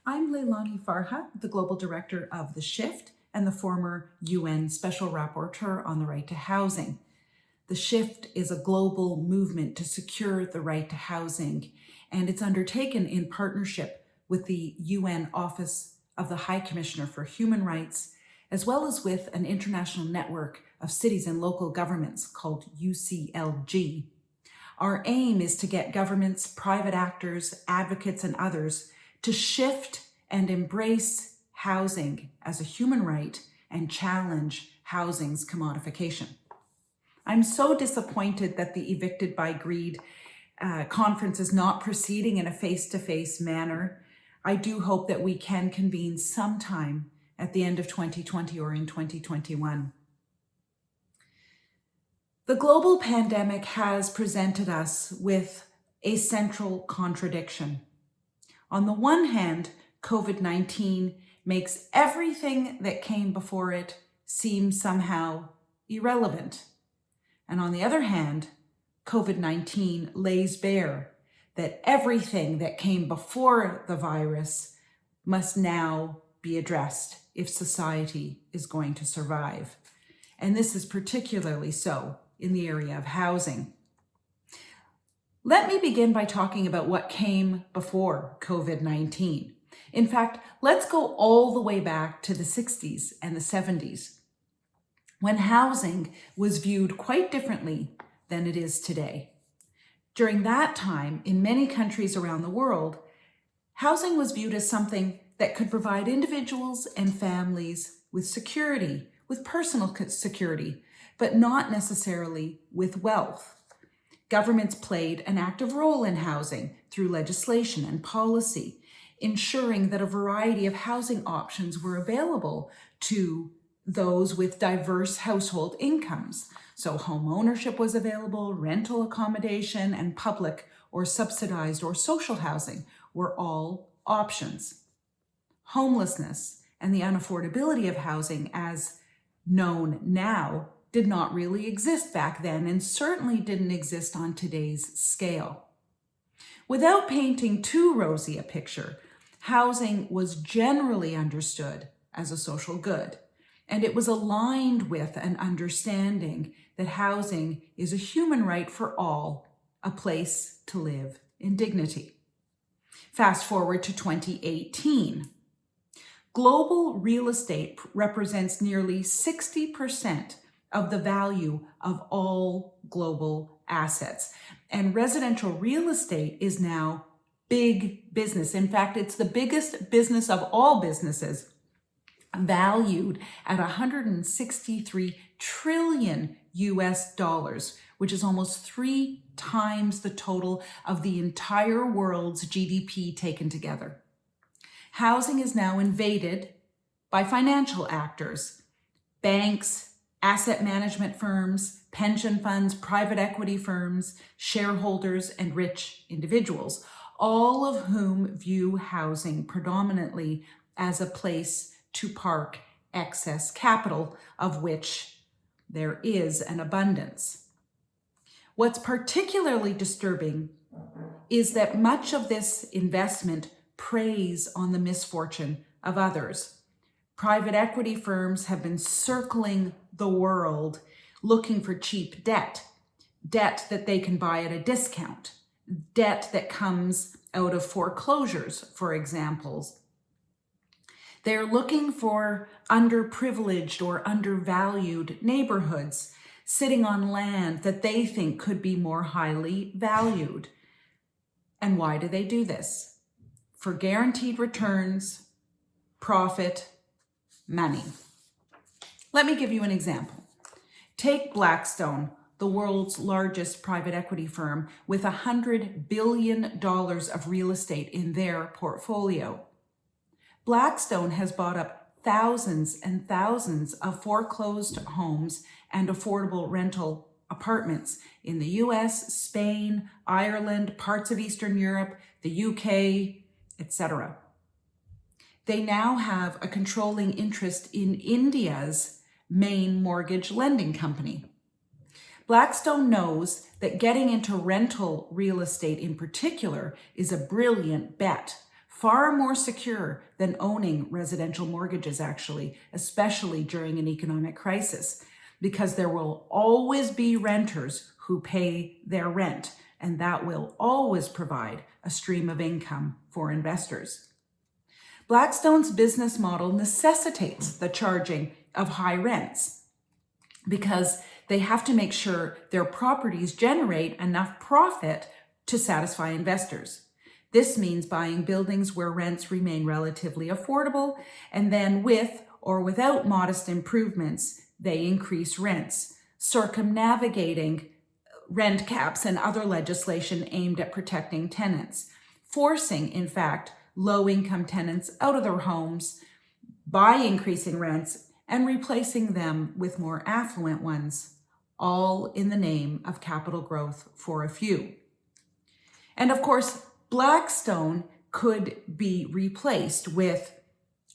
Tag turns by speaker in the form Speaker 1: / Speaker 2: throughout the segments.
Speaker 1: I'm Leilani Farha, the Global Director of The Shift and the former UN Special Rapporteur on the right to housing. The Shift is a global movement to secure the right to housing, and it's undertaken in partnership with the UN Office of the High Commissioner for Human Rights, as well as with an international network of cities and local governments called UCLG. Our aim is to get governments, private actors, advocates, and others to shift and embrace housing as a human right and challenge housing's commodification. I'm so disappointed that the Evicted by Greed conference is not proceeding in a face-to-face manner. I do hope that we can convene sometime at the end of 2020 or in 2021. The global pandemic has presented us with a central contradiction. On the one hand, COVID-19 makes everything that came before it seem somehow irrelevant. And on the other hand, COVID-19 lays bare that everything that came before the virus must now be addressed if society is going to survive. And this is particularly so in the area of housing. Let me begin by talking about what came before COVID-19. In fact, let's go all the way back to the 60s and the 70s, when housing was viewed quite differently than it is today. During that time, in many countries around the world, housing was viewed as something that could provide individuals and families with security, with personal security, but not necessarily with wealth. Governments played an active role in housing through legislation and policy, ensuring that a variety of housing options were available to those with diverse household incomes. So home ownership was available, rental accommodation, and public or subsidized or social housing were all options. Homelessness and the unaffordability of housing as known now did not really exist back then and certainly didn't exist on today's scale. Without painting too rosy a picture, housing was generally understood as a social good, and it was aligned with an understanding that housing is a human right for all, a place to live in dignity. Fast forward to 2018. Global real estate represents nearly 60% of the value of all global assets. And residential real estate is now big business. In fact, it's the biggest business of all businesses, valued at $163 trillion US, which is almost 3 times the total of the entire world's GDP taken together. Housing is now invaded by financial actors, banks, asset management firms, pension funds, private equity firms, shareholders, and rich individuals, all of whom view housing predominantly as a place to park excess capital, of which there is an abundance. What's particularly disturbing is that much of this investment preys on the misfortune of others. Private equity firms have been circling the world looking for cheap debt that they can buy at a discount, debt that comes out of foreclosures, for example. They're looking for underprivileged or undervalued neighborhoods sitting on land that they think could be more highly valued. And why do they do this? For guaranteed returns, profit, money. Let me give you an example. Take Blackstone, the world's largest private equity firm with $100 billion of real estate in their portfolio. Blackstone has bought up thousands and thousands of foreclosed homes and affordable rental apartments in the US, Spain, Ireland, parts of Eastern Europe, the UK, etc. They now have a controlling interest in India's main mortgage lending company. Blackstone knows that getting into rental real estate in particular is a brilliant bet, far more secure than owning residential mortgages, actually, especially during an economic crisis, because there will always be renters who pay their rent, and that will always provide a stream of income for investors. Blackstone's business model necessitates the charging of high rents because they have to make sure their properties generate enough profit to satisfy investors. This means buying buildings where rents remain relatively affordable, and then with or without modest improvements, they increase rents, circumnavigating rent caps and other legislation aimed at protecting tenants, forcing, in fact, low-income tenants out of their homes by increasing rents and replacing them with more affluent ones, all in the name of capital growth for a few. And of course, Blackstone could be replaced with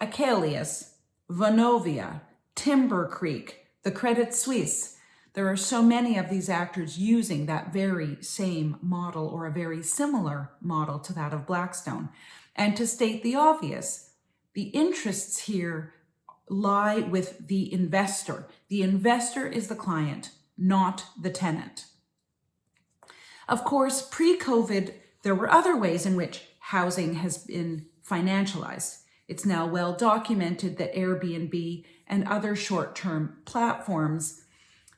Speaker 1: Acalius, Vonovia, Timber Creek, the Credit Suisse. There are so many of these actors using that very same model or a very similar model to that of Blackstone. And to state the obvious, the interests here lie with the investor. The investor is the client, not the tenant. Of course, pre-COVID, there were other ways in which housing has been financialized. It's now well documented that Airbnb and other short-term platforms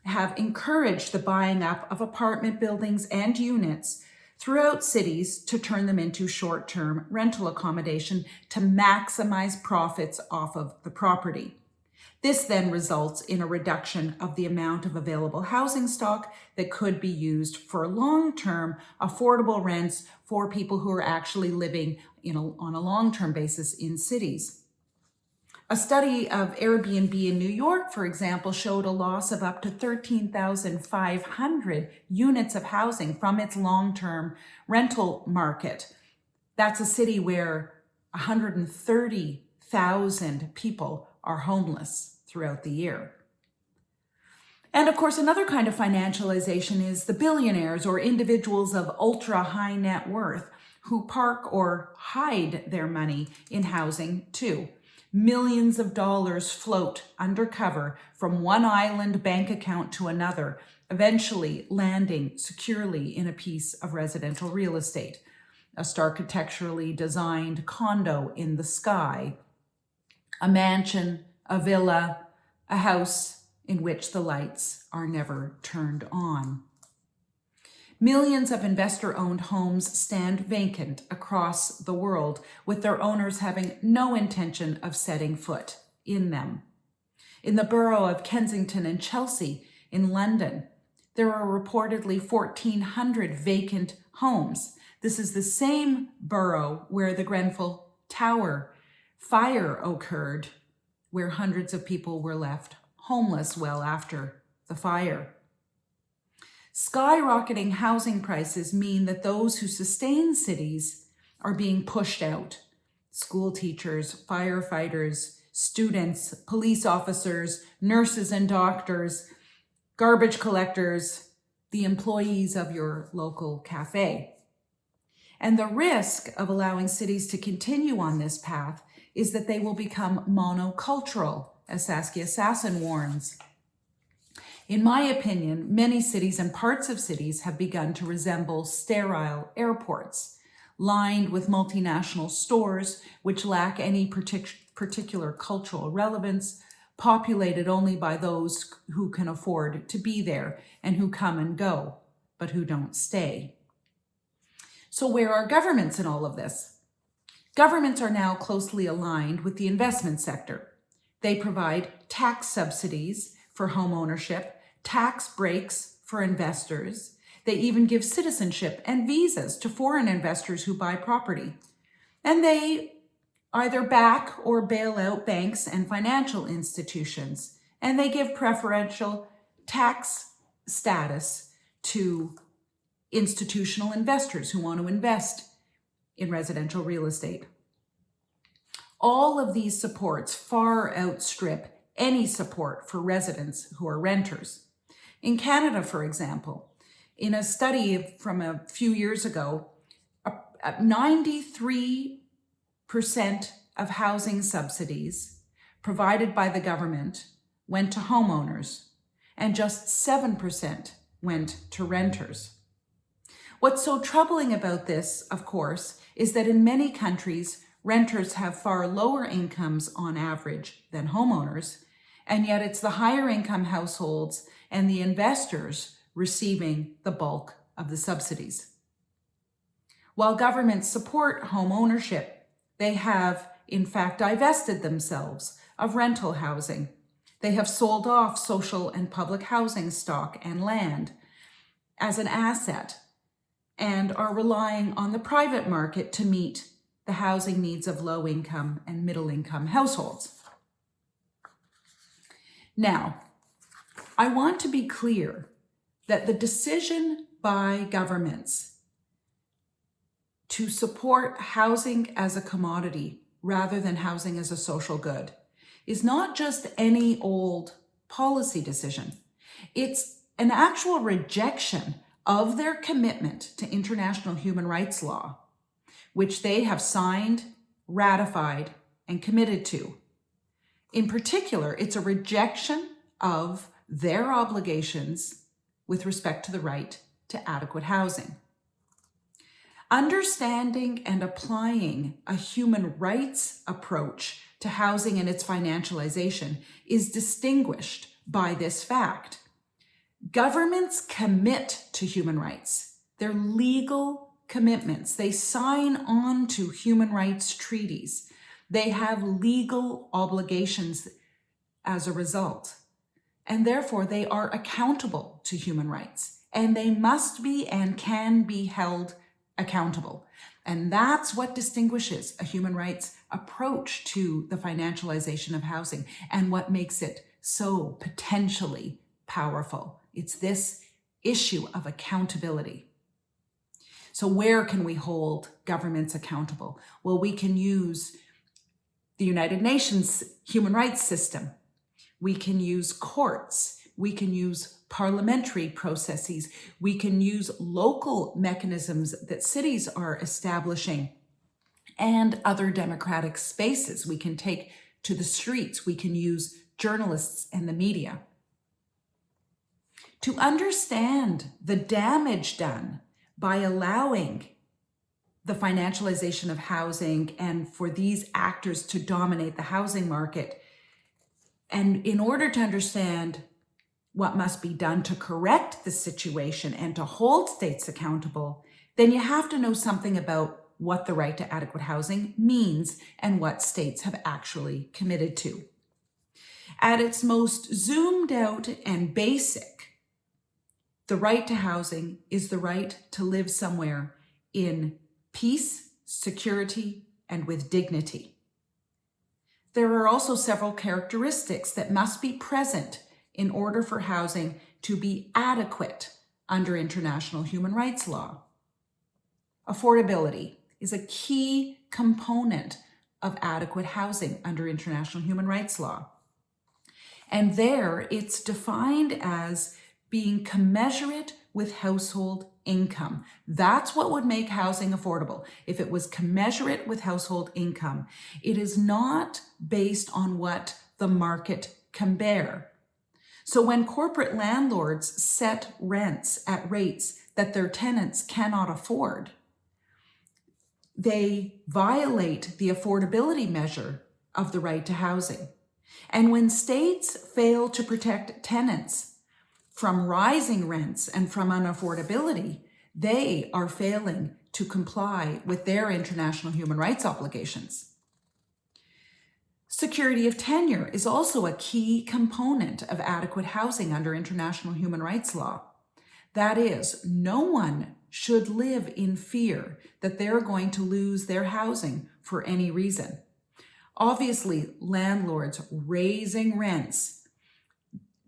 Speaker 1: have encouraged the buying up of apartment buildings and units throughout cities to turn them into short-term rental accommodation to maximize profits off of the property. This then results in a reduction of the amount of available housing stock that could be used for long-term affordable rents for people who are actually living on a long-term basis in cities. A study of Airbnb in New York, for example, showed a loss of up to 13,500 units of housing from its long-term rental market. That's a city where 130,000 people are homeless throughout the year. And of course, another kind of financialization is the billionaires or individuals of ultra high net worth who park or hide their money in housing too. Millions of dollars float undercover from one island bank account to another, eventually landing securely in a piece of residential real estate, a starchitecturally designed condo in the sky, a mansion, a villa, a house in which the lights are never turned on. Millions of investor-owned homes stand vacant across the world, with their owners having no intention of setting foot in them. In the borough of Kensington and Chelsea in London, there are reportedly 1,400 vacant homes. This is the same borough where the Grenfell Tower fire occurred, where hundreds of people were left homeless well after the fire. Skyrocketing housing prices mean that those who sustain cities are being pushed out. School teachers, firefighters, students, police officers, nurses and doctors, garbage collectors, the employees of your local cafe. And the risk of allowing cities to continue on this path is that they will become monocultural, as Saskia Sassen warns. In my opinion, many cities and parts of cities have begun to resemble sterile airports, lined with multinational stores which lack any particular cultural relevance, populated only by those who can afford to be there and who come and go, but who don't stay. So where are governments in all of this? Governments are now closely aligned with the investment sector. They provide tax subsidies for home ownership, tax breaks for investors. They even give citizenship and visas to foreign investors who buy property. And they either back or bail out banks and financial institutions. And they give preferential tax status to institutional investors who want to invest in residential real estate. All of these supports far outstrip any support for residents who are renters. In Canada, for example, in a study from a few years ago, 93 of housing subsidies provided by the government went to homeowners, and just 7% went to renters. What's so troubling about this, of course, is that in many countries, renters have far lower incomes on average than homeowners, and yet it's the higher income households and the investors receiving the bulk of the subsidies. While governments support home ownership, they have in fact divested themselves of rental housing. They have sold off social and public housing stock and land as an asset and are relying on the private market to meet the housing needs of low-income and middle-income households. Now, I want to be clear that the decision by governments to support housing as a commodity rather than housing as a social good is not just any old policy decision. It's an actual rejection of their commitment to international human rights law, which they have signed, ratified, and committed to. In particular, it's a rejection of their obligations with respect to the right to adequate housing. Understanding and applying a human rights approach to housing and its financialization is distinguished by this fact. Governments commit to human rights. They're legal commitments. They sign on to human rights treaties. They have legal obligations as a result. And therefore, they are accountable to human rights. And they must be and can be held accountable. And that's what distinguishes a human rights approach to the financialization of housing and what makes it so potentially powerful. It's this issue of accountability. So where can we hold governments accountable? Well, we can use the United Nations human rights system. We can use courts. We can use parliamentary processes. We can use local mechanisms that cities are establishing and other democratic spaces. We can take to the streets. We can use journalists and the media. To understand the damage done by allowing the financialization of housing and for these actors to dominate the housing market, and in order to understand what must be done to correct the situation and to hold states accountable, then you have to know something about what the right to adequate housing means and what states have actually committed to. At its most zoomed out and basic, the right to housing is the right to live somewhere in peace, security, and with dignity. There are also several characteristics that must be present in order for housing to be adequate under international human rights law. Affordability is a key component of adequate housing under international human rights law. And there it's defined as being commensurate with household income. That's what would make housing affordable. If it was commensurate with household income, it is not based on what the market can bear. So when corporate landlords set rents at rates that their tenants cannot afford, they violate the affordability measure of the right to housing. And when states fail to protect tenants from rising rents and from unaffordability, they are failing to comply with their international human rights obligations. Security of tenure is also a key component of adequate housing under international human rights law. That is, no one should live in fear that they're going to lose their housing for any reason. Obviously, landlords raising rents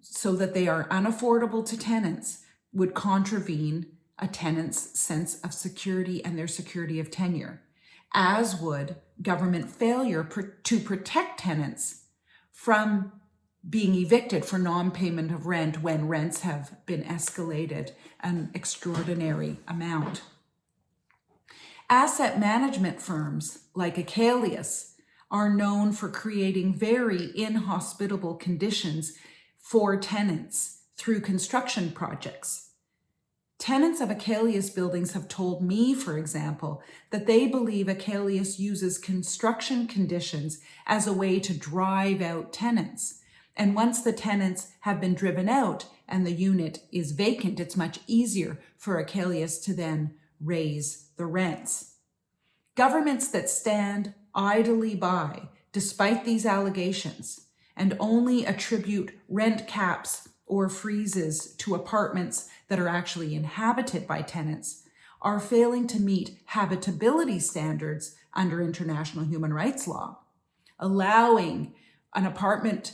Speaker 1: so that they are unaffordable to tenants would contravene a tenant's sense of security and their security of tenure, as would government failure to protect tenants from being evicted for non-payment of rent when rents have been escalated an extraordinary amount. Asset management firms like Acalius are known for creating very inhospitable conditions for tenants through construction projects. Tenants of Acalius buildings have told me, for example, that they believe Acalius uses construction conditions as a way to drive out tenants. And once the tenants have been driven out and the unit is vacant, it's much easier for Acalius to then raise the rents. Governments that stand idly by despite these allegations and only attribute rent caps or freezes to apartments that are actually inhabited by tenants are failing to meet habitability standards under international human rights law. Allowing an apartment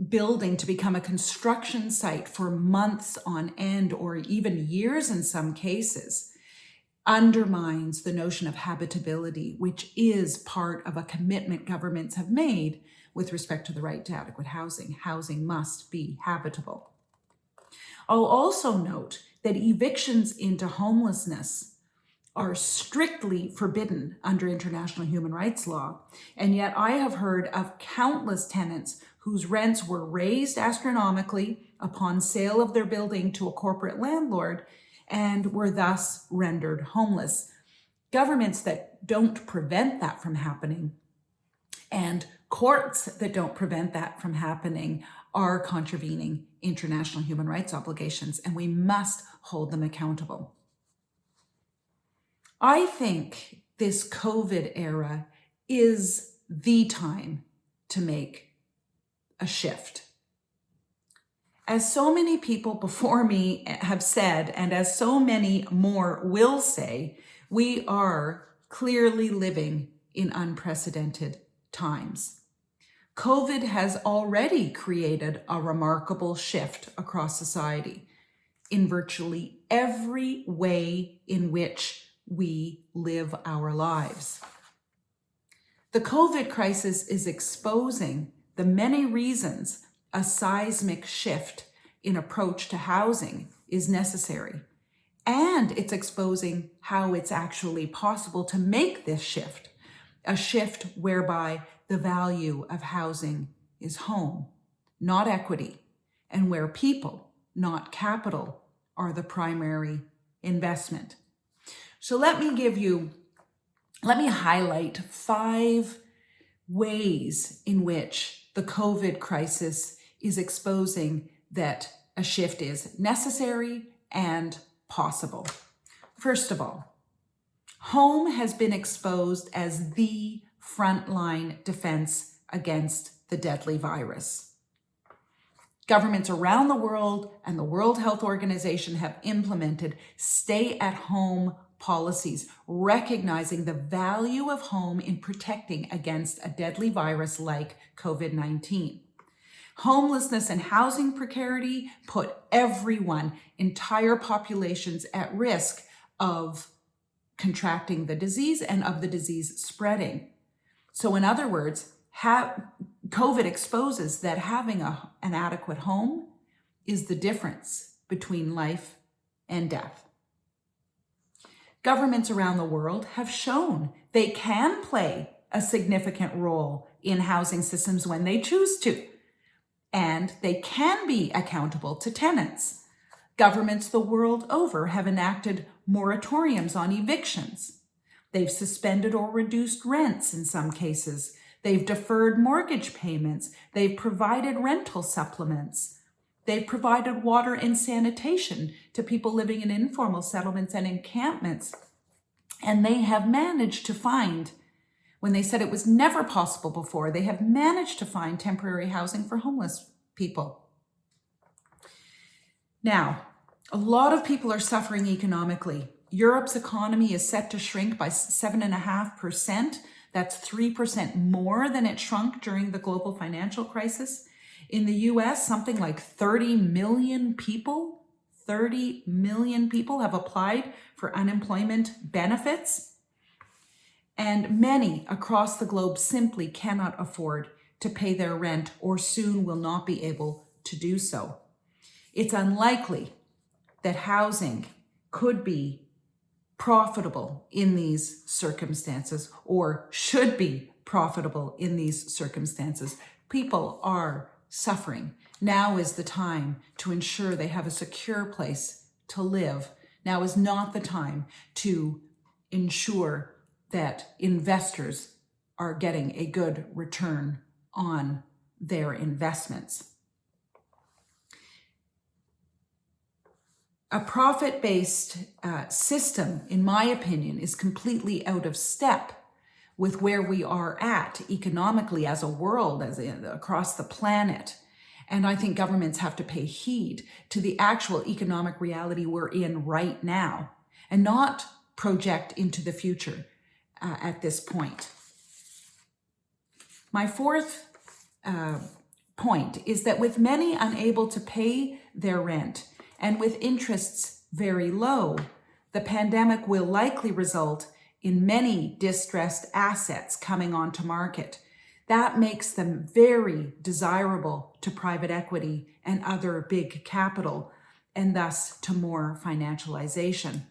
Speaker 1: building to become a construction site for months on end or even years in some cases undermines the notion of habitability, which is part of a commitment governments have made with respect to the right to adequate housing. Housing must be habitable. I'll also note that evictions into homelessness are strictly forbidden under international human rights law, and yet I have heard of countless tenants whose rents were raised astronomically upon sale of their building to a corporate landlord and were thus rendered homeless. Governments that don't prevent that from happening and courts that don't prevent that from happening are contravening international human rights obligations, and we must hold them accountable. I think this COVID era is the time to make a shift. As so many people before me have said, and as so many more will say, we are clearly living in unprecedented times. COVID has already created a remarkable shift across society in virtually every way in which we live our lives. The COVID crisis is exposing the many reasons a seismic shift in approach to housing is necessary. And it's exposing how it's actually possible to make this shift, a shift whereby the value of housing is home, not equity, and where people, not capital, are the primary investment. So let me highlight 5 ways in which the COVID crisis is exposing that a shift is necessary and possible. First of all, home has been exposed as the frontline defense against the deadly virus. Governments around the world and the World Health Organization have implemented stay-at-home policies, recognizing the value of home in protecting against a deadly virus like COVID-19. Homelessness and housing precarity put everyone, entire populations, at risk of contracting the disease and of the disease spreading. So in other words, COVID exposes that having an adequate home is the difference between life and death. Governments around the world have shown they can play a significant role in housing systems when they choose to, and they can be accountable to tenants. Governments the world over have enacted moratoriums on evictions. They've suspended or reduced rents in some cases. They've deferred mortgage payments. They've provided rental supplements. They've provided water and sanitation to people living in informal settlements and encampments. And they have managed to find, when they said it was never possible before, they have managed to find temporary housing for homeless people. Now, a lot of people are suffering economically. Europe's economy is set to shrink by 7.5%. That's 3% more than it shrunk during the global financial crisis. In the US, something like 30 million people have applied for unemployment benefits. And many across the globe simply cannot afford to pay their rent or soon will not be able to do so. It's unlikely that housing could be profitable in these circumstances, or should be profitable in these circumstances. People are suffering. Now is the time to ensure they have a secure place to live. Now is not the time to ensure that investors are getting a good return on their investments. A profit-based system, in my opinion, is completely out of step with where we are at economically as a world, across the planet. And I think governments have to pay heed to the actual economic reality we're in right now and not project into the future at this point. My fourth point is that with many unable to pay their rent and with interests very low, the pandemic will likely result in many distressed assets coming onto market. That makes them very desirable to private equity and other big capital, and thus to more financialization.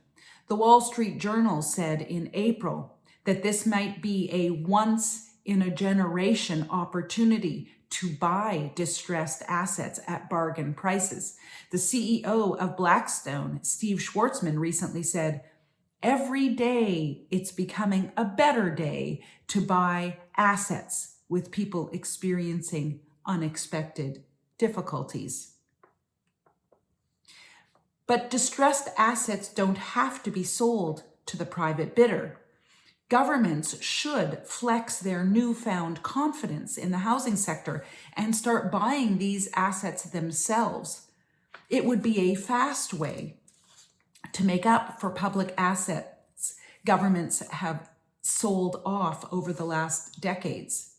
Speaker 1: The Wall Street Journal said in April that this might be a once-in-a-generation opportunity to buy distressed assets at bargain prices. The CEO of Blackstone, Steve Schwarzman, recently said, "Every day it's becoming a better day to buy assets with people experiencing unexpected difficulties." But distressed assets don't have to be sold to the private bidder. Governments should flex their newfound confidence in the housing sector and start buying these assets themselves. It would be a fast way to make up for public assets governments have sold off over the last decades.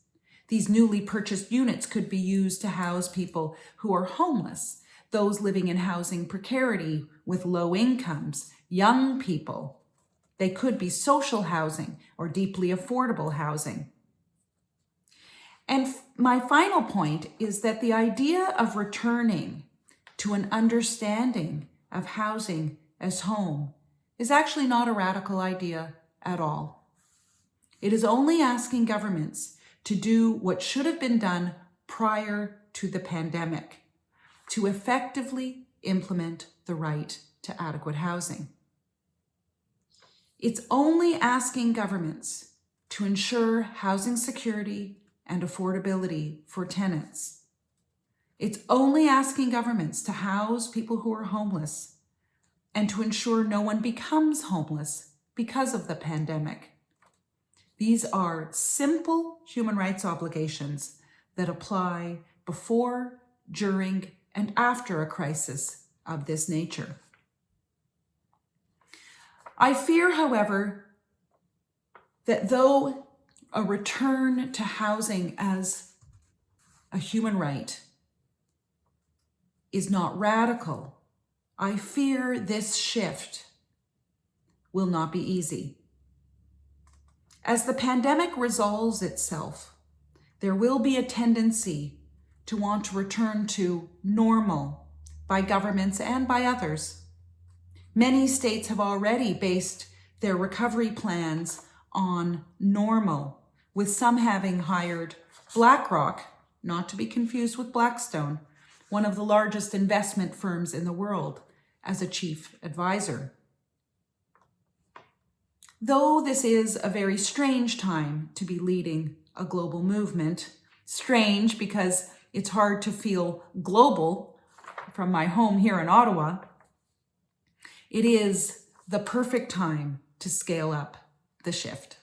Speaker 1: These newly purchased units could be used to house people who are homeless, those living in housing precarity with low incomes, young people. They could be social housing or deeply affordable housing. And my final point is that the idea of returning to an understanding of housing as home is actually not a radical idea at all. It is only asking governments to do what should have been done prior to the pandemic, to effectively implement the right to adequate housing. It's only asking governments to ensure housing security and affordability for tenants. It's only asking governments to house people who are homeless and to ensure no one becomes homeless because of the pandemic. These are simple human rights obligations that apply before, during, and after a crisis of this nature. I fear, however, that though a return to housing as a human right is not radical, I fear this shift will not be easy. As the pandemic resolves itself, there will be a tendency to want to return to normal by governments and by others. Many states have already based their recovery plans on normal, with some having hired BlackRock, not to be confused with Blackstone, one of the largest investment firms in the world, as a chief advisor. Though this is a very strange time to be leading a global movement, strange because it's hard to feel global from my home here in Ottawa, it is the perfect time to scale up the shift.